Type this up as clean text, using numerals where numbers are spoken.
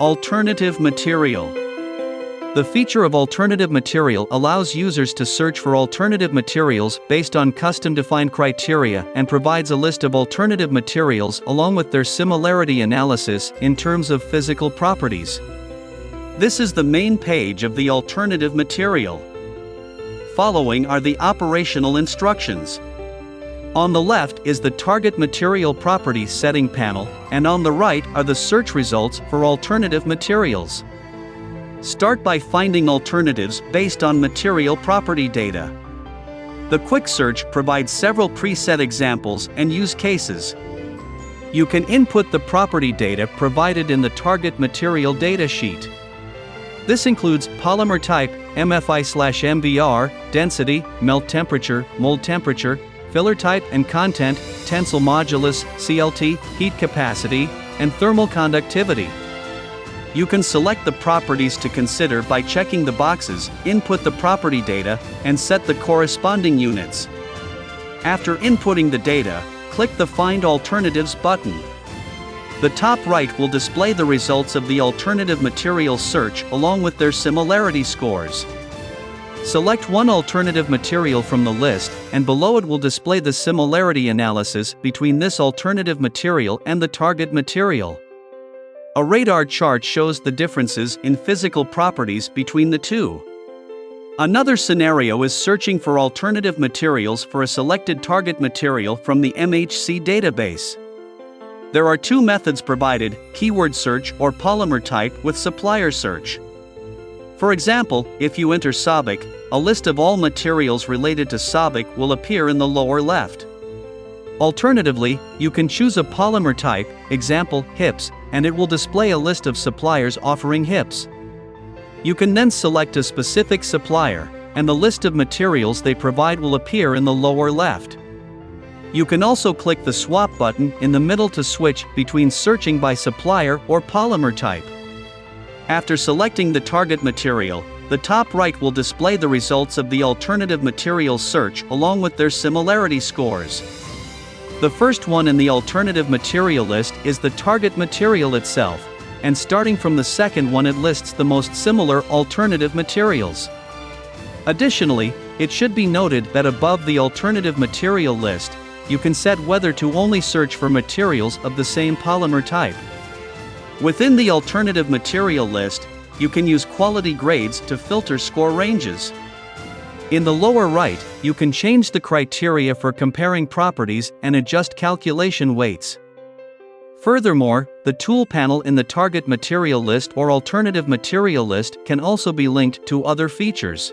Alternative material. The feature of alternative material allows users to search for alternative materials based on custom-defined criteria and provides a list of alternative materials along with their similarity analysis in terms of physical properties. This is the main page of the alternative material. Following are the operational instructions. On the left is the Target Material Properties setting panel, and on the right are the search results for alternative materials. Start by finding alternatives based on material property data. The Quick Search provides several preset examples and use cases. You can input the property data provided in the Target Material Data Sheet. This includes polymer type, MFI/MBR, density, melt temperature, mold temperature, filler type and content, tensile modulus, CLT, heat capacity, and thermal conductivity. You can select the properties to consider by checking the boxes, input the property data, and set the corresponding units. After inputting the data, click the Find Alternatives button. The top right will display the results of the alternative material search along with their similarity scores. Select one alternative material from the list, and below it will display the similarity analysis between this alternative material and the target material. A radar chart shows the differences in physical properties between the two. Another scenario is searching for alternative materials for a selected target material from the MHC database. There are two methods provided: keyword search or polymer type with supplier search. For example, if you enter SABIC, a list of all materials related to SABIC will appear in the lower left. Alternatively, you can choose a polymer type, example, HIPS, and it will display a list of suppliers offering HIPS. You can then select a specific supplier, and the list of materials they provide will appear in the lower left. You can also click the Swap button in the middle to switch between searching by supplier or polymer type. After selecting the target material, the top right will display the results of the alternative material search along with their similarity scores. The first one in the alternative material list is the target material itself, and starting from the second one it lists the most similar alternative materials. Additionally, it should be noted that above the alternative material list, you can set whether to only search for materials of the same polymer type. Within the alternative material list, you can use quality grades to filter score ranges. In the lower right, you can change the criteria for comparing properties and adjust calculation weights. Furthermore, the tool panel in the target material list or alternative material list can also be linked to other features.